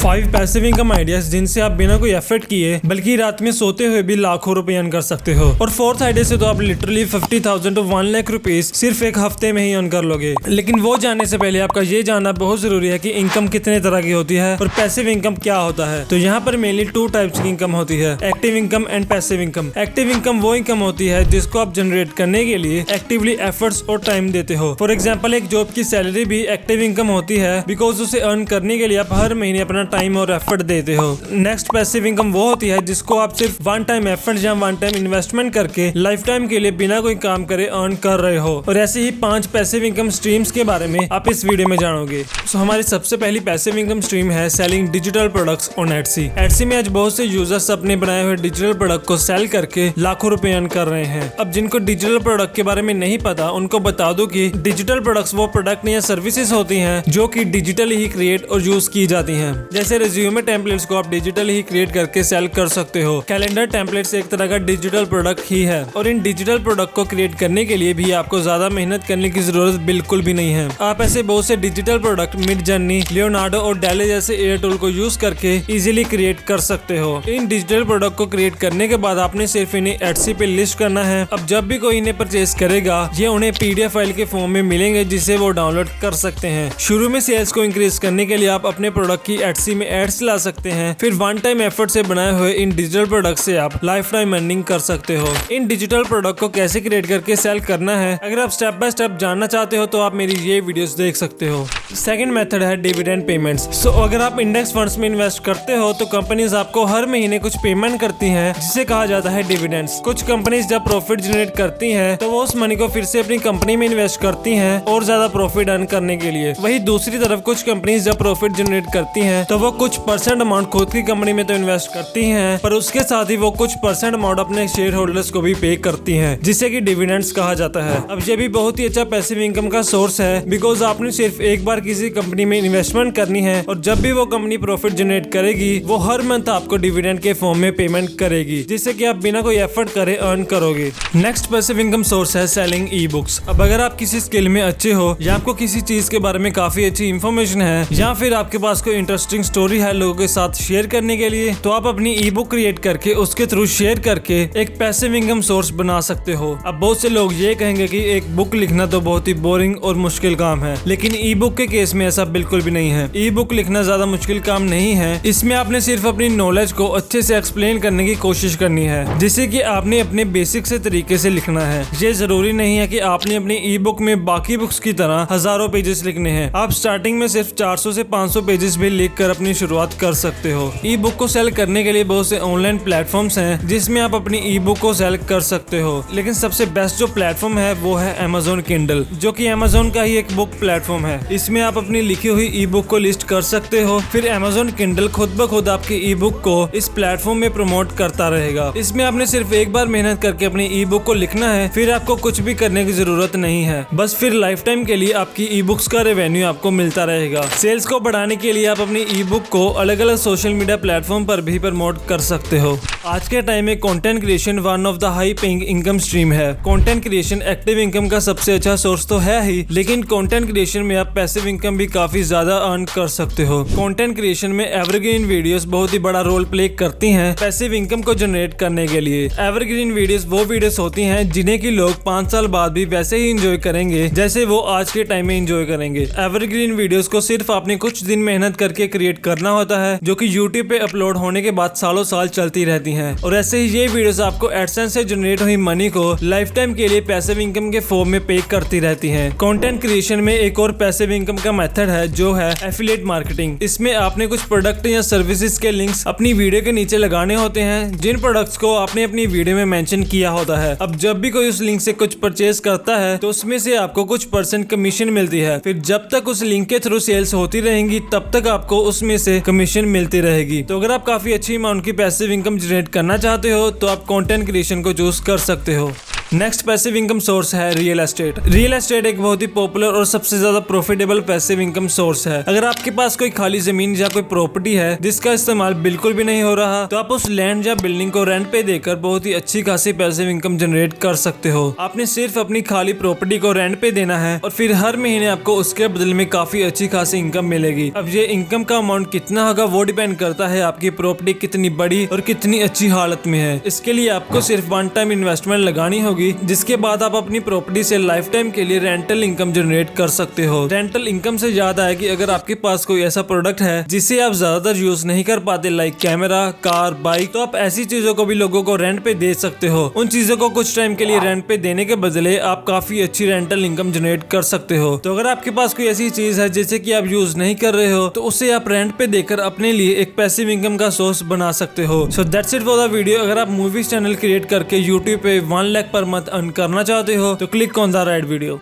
5 passive income ideas जिनसे आप बिना कोई एफर्ट किए बल्कि रात में सोते हुए भी लाखों रुपए अर्न कर सकते हो। और 4th आइडिया से तो आप लिटरली 50,000 to 1 लाख रुपीज सिर्फ एक हफ्ते में ही अर्न कर लोगे। लेकिन वो जानने से पहले आपका ये जानना बहुत जरूरी है कि इनकम कितने तरह की होती है और पैसिव इनकम क्या होता है। तो यहाँ पर मेनली 2 टाइप्स की इनकम होती है, active income and passive income. Active income वो इनकम होती है जिसको आप जनरेट करने के लिए एक्टिवली एफर्ट्स और टाइम देते हो। फॉर एग्जाम्पल एक जॉब की सैलरी भी एक्टिव इनकम होती है बिकॉज उसे अर्न करने के लिए आप हर महीने अपना टाइम और एफर्ट देते हो। नेक्स्ट पैसिव इनकम वो होती है जिसको आप सिर्फ वन टाइम एफर्ट या वन टाइम इन्वेस्टमेंट करके लाइफ टाइम के लिए बिना कोई काम करे अर्न कर रहे हो। और ऐसे ही 5 पैसिव इनकम स्ट्रीम्स के बारे में आप इस वीडियो में जानोगे। सो हमारी सबसे पहली पैसिव इनकम स्ट्रीम है selling digital products on Etsy. Etsy में आज बहुत से यूजर्स अपने बनाए हुए डिजिटल प्रोडक्ट को सेल करके लाखों रुपए अर्न कर रहे हैं। अब जिनको डिजिटल प्रोडक्ट के बारे में नहीं पता उनको बता दो कि डिजिटल प्रोडक्ट्स वो प्रोडक्ट या सर्विसेज होती हैं जो कि डिजिटली ही क्रिएट और यूज की जाती हैं। जैसे रिज्यूमे टेम्पलेट्स को आप डिजिटल ही क्रिएट करके सेल कर सकते हो। कैलेंडर टेम्पलेट्स एक तरह का डिजिटल प्रोडक्ट ही है और इन डिजिटल प्रोडक्ट को क्रिएट करने के लिए भी आपको ज्यादा मेहनत करने की जरूरत बिल्कुल भी नहीं है। आप ऐसे बहुत से डिजिटल प्रोडक्ट मिडजर्नी, लियोनार्डो और डेले जैसे एआई टूल को यूज करके इजीली क्रिएट कर सकते हो। इन डिजिटल प्रोडक्ट को क्रिएट करने के बाद आपने सिर्फ इन्हें एटसी पे लिस्ट करना है। अब जब भी कोई इन्हें परचेज करेगा ये उन्हें पीडीएफ फाइल के फॉर्म में मिलेंगे जिसे वो डाउनलोड कर सकते हैं। शुरू में सेल्स को इंक्रीज करने के लिए आप अपने प्रोडक्ट की एटसी में एड्स ला सकते हैं। फिर वन टाइम एफर्ट से बनाए हुए इन डिजिटल प्रोडक्ट से आप लाइफ टाइम अर्निंग कर सकते हो। इन डिजिटल प्रोडक्ट को कैसे क्रिएट करके सेल करना है अगर आप स्टेप बाय स्टेप जानना चाहते हो तो आप मेरी ये वीडियोस देख सकते हो। सेकंड मेथड है डिविडेंड पेमेंट्स। सो अगर आप इंडेक्स फंड्स में इन्वेस्ट करते हो तो कंपनीज आपको हर महीने कुछ पेमेंट करती हैं जिसे कहा जाता है डिविडेंड्स। कुछ कंपनीज जब प्रॉफिट जनरेट करती हैं तो वो उस मनी को फिर से अपनी कंपनी में इन्वेस्ट करती हैं और ज्यादा प्रॉफिट अर्न करने के लिए। वही दूसरी तरफ कुछ कंपनीज जब प्रॉफिट जनरेट करती हैं तो वो कुछ परसेंट अमाउंट खुद की कंपनी में तो इन्वेस्ट करती हैं पर उसके साथ ही वो कुछ परसेंट अमाउंट अपने शेयर होल्डर्स को भी पे करती हैं जिसे कि डिविडेंड्स कहा जाता है। अब ये भी बहुत ही अच्छा पैसिव इनकम का सोर्स है बिकॉज आपने सिर्फ एक बार किसी कंपनी में इन्वेस्टमेंट करनी है और जब भी वो कंपनी प्रॉफिट जनरेट करेगी वो हर मंथ आपको डिविडेंड के फॉर्म में पेमेंट करेगी जिससे कि आप बिना कोई एफर्ट करे अर्न करोगे। नेक्स्ट पैसिव इनकम सोर्स है सेलिंग ई बुक्स। अब अगर आप किसी स्किल में अच्छे हो या आपको किसी चीज के बारे में काफी अच्छी इंफॉर्मेशन है या फिर आपके पास कोई इंटरेस्टिंग स्टोरी है लोगों के साथ शेयर करने के लिए तो आप अपनी ई बुक क्रिएट करके उसके थ्रू शेयर करके एक पैसिव इनकम सोर्स बना सकते हो। अब बहुत से लोग ये कहेंगे कि एक बुक लिखना तो बहुत ही बोरिंग और मुश्किल काम है, लेकिन ई बुक के केस में ऐसा बिल्कुल भी नहीं है। ई बुक लिखना ज्यादा मुश्किल काम नहीं है। इसमें आपने सिर्फ अपनी नॉलेज को अच्छे से एक्सप्लेन करने की कोशिश करनी है जिससे कि आपने अपने बेसिक से तरीके से लिखना है। ये जरूरी नहीं है कि आपने अपनी ई बुक में बाकी बुक्स की तरह हजारों पेजेस लिखने हैं। आप स्टार्टिंग में सिर्फ 400 से 500 पेजेस भी लिख कर अपनी शुरुआत कर सकते हो। ई बुक को सेल करने के लिए बहुत से ऑनलाइन प्लेटफॉर्म्स हैं जिसमें आप अपनी ई बुक को सेल कर सकते हो, लेकिन सबसे बेस्ट जो प्लेटफॉर्म है वो है Amazon Kindle जो कि Amazon का ही एक बुक प्लेटफॉर्म है। इसमें आप अपनी लिखी हुई ई बुक को लिस्ट कर सकते हो, फिर Amazon Kindle खुद ब खुद आपकी ई बुक को इस प्लेटफॉर्म में प्रमोट करता रहेगा। इसमें आपने सिर्फ एक बार मेहनत करके अपनी ई बुक को लिखना है, फिर आपको कुछ भी करने की जरूरत नहीं है। बस फिर लाइफ टाइम के लिए आपकी ई बुक्स का रेवेन्यू आपको मिलता रहेगा। सेल्स को बढ़ाने के लिए आप अपनी ई बुक को अलग अलग सोशल मीडिया प्लेटफॉर्म पर भी प्रमोट कर सकते हो। आज के टाइम में content creation one of the high paying income stream है। कंटेंट क्रिएशन एक्टिव इनकम का सबसे अच्छा सोर्स तो है ही, लेकिन कंटेंट क्रिएशन में आप पैसिव इनकम भी काफी ज्यादा अर्न कर सकते हो। कंटेंट क्रिएशन में एवरग्रीन वीडियोस बहुत ही बड़ा रोल प्ले करती हैं पैसिव इनकम को जनरेट करने के लिए। एवरग्रीन वीडियोस वो वीडियोस होती हैं जिन्हें की लोग 5 साल बाद भी वैसे ही एंजॉय करेंगे जैसे वो आज के टाइम में एंजॉय करेंगे। एवरग्रीन वीडियोस को सिर्फ आपने कुछ दिन मेहनत करके क्रिएट करना होता है जो कि यूट्यूब पे अपलोड होने के बाद सालों साल चलती रहती हैं। और ऐसे ही ये वीडियोस आपको एडसेंस से जनरेट हुई मनी को लाइफ टाइम के लिए पैसिव इनकम के फॉर्म में पे करती रहती हैं। कंटेंट क्रिएशन में एक और पैसिव इनकम का मेथड है जो है एफिलिएट मार्केटिंग। इसमें आपने कुछ प्रोडक्ट या सर्विसेज के लिंक्स अपनी वीडियो के नीचे लगाने होते हैं जिन प्रोडक्ट्स को आपने अपनी वीडियो में मेंशन किया होता है। अब जब भी कोई उस लिंक से कुछ परचेज करता है तो उसमें से आपको कुछ परसेंट कमीशन मिलती है। फिर जब तक उस लिंक के थ्रू सेल्स होती रहेंगी तब तक आपको उसमें से कमीशन मिलती रहेगी। तो अगर आप काफी अच्छी अमाउंट की पैसिव इनकम जनरेट करना चाहते हो तो आप कंटेंट क्रिएशन को चूज कर सकते हो। नेक्स्ट पैसिव इनकम सोर्स है रियल एस्टेट। रियल एस्टेट एक बहुत ही पॉपुलर और सबसे ज्यादा प्रॉफिटेबल पैसिव इनकम सोर्स है। अगर आपके पास कोई खाली जमीन या कोई प्रॉपर्टी है जिसका इस्तेमाल बिल्कुल भी नहीं हो रहा, तो आप उस लैंड या बिल्डिंग को रेंट पे देकर बहुत ही अच्छी खासी पैसिव इनकम जनरेट कर सकते हो। आपने सिर्फ अपनी खाली प्रॉपर्टी को रेंट पे देना है और फिर हर महीने आपको उसके बदले में काफी अच्छी खासी इनकम मिलेगी। अब ये इनकम का अमाउंट कितना होगा वो डिपेंड करता है आपकी प्रॉपर्टी कितनी बड़ी और कितनी अच्छी हालत में है। इसके लिए आपको सिर्फ वन टाइम इन्वेस्टमेंट लगानी होगी, जिसके बाद आप अपनी प्रॉपर्टी से लाइफ टाइम के लिए रेंटल इनकम जनरेट कर सकते हो। रेंटल इनकम से याद आया कि अगर आपके पास कोई ऐसा प्रोडक्ट है जिसे आप ज्यादातर यूज नहीं कर पाते, लाइक कैमरा, कार, बाइक, तो आप ऐसी चीजों को भी लोगों को रेंट पे दे सकते हो। उन चीजों को कुछ टाइम के लिए रेंट पे देने के बदले आप काफी अच्छी रेंटल इनकम जनरेट कर सकते हो। तो अगर आपके पास कोई ऐसी चीज है जिसे कि आप यूज नहीं कर रहे हो, तो उसे आप रेंट पे देकर अपने लिए एक पैसिव इनकम का सोर्स बना सकते हो। So that's it for the video. अगर आप मूवीज चैनल क्रिएट करके यूट्यूब पे 1 लाख पर मंथ अर्न करना चाहते हो तो click on the right video.